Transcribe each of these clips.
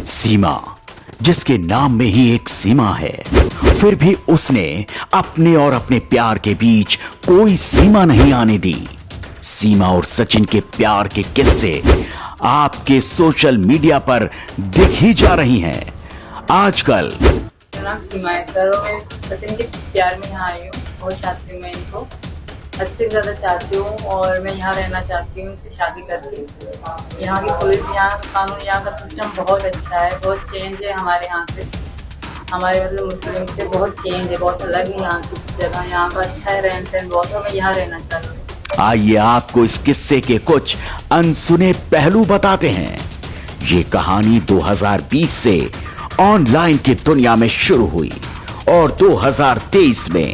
सीमा, जिसके नाम में ही एक सीमा है, फिर भी उसने अपने और अपने प्यार के बीच कोई सीमा नहीं आने दी। सीमा और सचिन के प्यार के किस्से आपके सोशल मीडिया पर दिख ही जा रही हैं। आजकल मेरा नाम सीमा है सर और मैं सचिन के प्यार में यहाँ आई हूँ। बहुत चाहती हूँ मैं इनको, हद से ज़्यादा चाहती हूँ और मैं यहाँ रहना चाहती हूँ इनसे शादी करके। यहाँ की पुलिस, यहाँ का कानून, यहाँ का सिस्टम बहुत अच्छा है, बहुत चेंज है हमारे यहाँ से, हमारे मतलब मुस्लिम से बहुत चेंज है, बहुत अलग है यहाँ की जगह। यहाँ का अच्छा है रहन सहन बहुत, और मैं यहाँ रहना चाहती हूँ। आइए आपको इस किस्से के कुछ अनसुने पहलू बताते हैं। ये कहानी 2020 से ऑनलाइन की दुनिया में शुरू हुई और 2023 में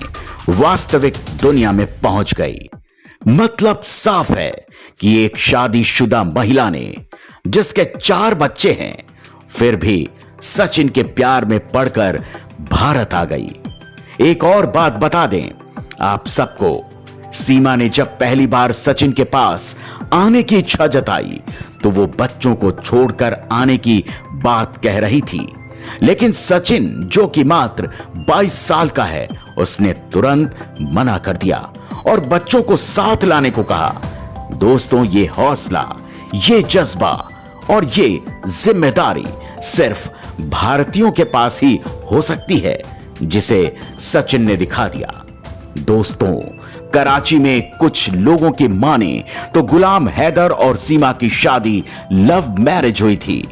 वास्तविक दुनिया में पहुंच गई। मतलब साफ है कि एक शादीशुदा महिला ने, जिसके 4 बच्चे हैं, फिर भी सचिन के प्यार में पड़कर भारत आ गई। एक और बात बता दें आप सबको, सीमा ने जब पहली बार सचिन के पास आने की इच्छा जताई तो वो बच्चों को छोड़कर आने की बात कह रही थी, लेकिन सचिन, जो कि मात्र 22 साल का है, उसने तुरंत मना कर दिया और बच्चों को साथ लाने को कहा। दोस्तों, ये हौसला, ये जज्बा और ये जिम्मेदारी सिर्फ भारतीयों के पास ही हो सकती है, जिसे सचिन ने दिखा दिया। दोस्तों, कराची में कुछ लोगों की माने तो गुलाम हैदर और सीमा की शादी लव मैरिज हुई थी,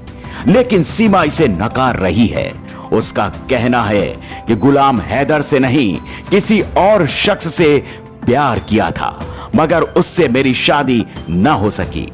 लेकिन सीमा इसे नकार रही है। उसका कहना है कि गुलाम हैदर से नहीं, किसी और शख्स से प्यार किया था, मगर उससे मेरी शादी न हो सकी।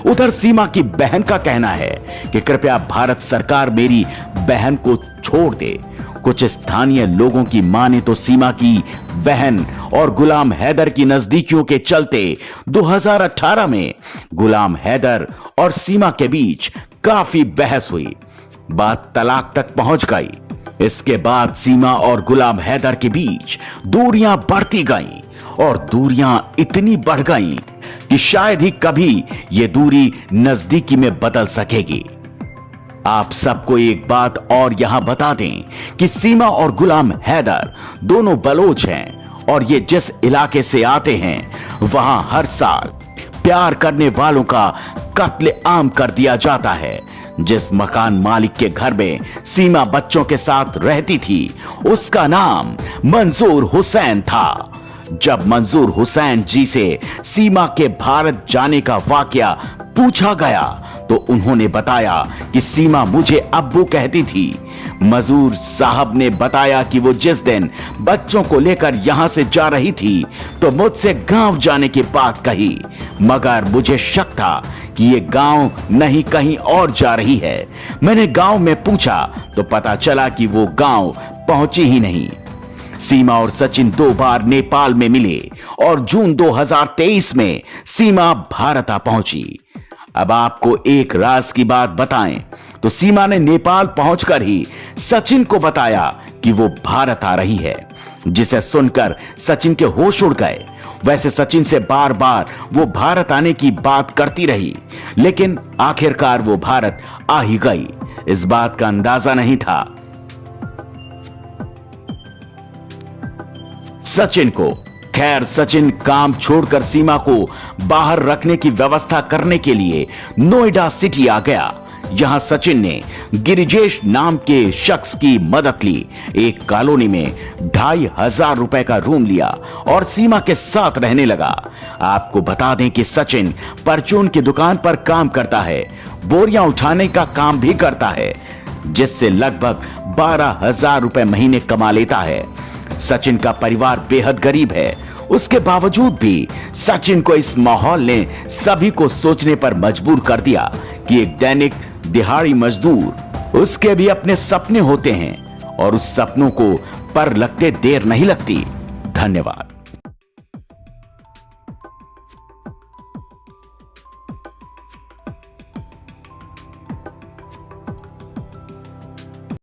उधर सीमा की बहन का कहना है कि कृपया भारत सरकार मेरी बहन को छोड़ दे। कुछ स्थानीय लोगों की माने तो सीमा की बहन और गुलाम हैदर की नजदीकियों के चलते 2018 में गुलाम हैदर और सीमा के बीच काफी बहस हुई, बात तलाक तक पहुंच गई। इसके बाद सीमा और गुलाम हैदर के बीच दूरियां बढ़ती गईं और दूरियां इतनी बढ़ गईं कि शायद ही कभी यह दूरी नजदीकी में बदल सकेगी। आप सबको एक बात और यहां बता दें कि सीमा और गुलाम हैदर दोनों बलोच हैं और ये जिस इलाके से आते हैं वहां हर साल प्यार करने वालों का कत्ले आम कर दिया जाता है। जिस मकान मालिक के घर में सीमा बच्चों के साथ रहती थी, उसका नाम मंजूर हुसैन था। जब मंजूर हुसैन जी से सीमा के भारत जाने का वाकया पूछा गया तो उन्होंने बताया कि सीमा मुझे अब्बू कहती थी। मंजूर साहब ने बताया कि वो जिस दिन बच्चों को लेकर यहां से जा रही थी तो मुझसे गांव जाने की बात कही, मगर मुझे शक था कि ये गांव नहीं कहीं और जा रही है। मैंने गांव में पूछा तो पता चला कि वो गांव पहुंची ही नहीं। सीमा और सचिन 2 बार नेपाल में मिले और जून 2023 में सीमा भारत आ पहुंची। अब आपको एक राज की बात बताएं तो सीमा ने नेपाल पहुंचकर ही सचिन को बताया कि वो भारत आ रही है, जिसे सुनकर सचिन के होश उड़ गए। वैसे सचिन से बार बार वो भारत आने की बात करती रही, लेकिन आखिरकार वो भारत आ ही गई। इस बात का अंदाजा नहीं था सचिन को। खैर, सचिन काम छोड़कर सीमा को बाहर रखने की व्यवस्था करने के लिए नोएडा सिटी आ गया। यहां सचिन ने गिरिजेश नाम के शख्स की मदद ली। एक कॉलोनी में 2500 रुपए का रूम लिया और सीमा के साथ रहने लगा। आपको बता दें कि सचिन परचून की दुकान पर काम करता है, बोरियां उठाने का काम भी करता है, जिससे लगभग 12,000 रुपए महीने कमा लेता है। सचिन का परिवार बेहद गरीब है, उसके बावजूद भी सचिन को इस माहौल ने सभी को सोचने पर मजबूर कर दिया कि एक दैनिक दिहाड़ी मजदूर, उसके भी अपने सपने होते हैं और उस सपनों को पर लगते देर नहीं लगती। धन्यवाद।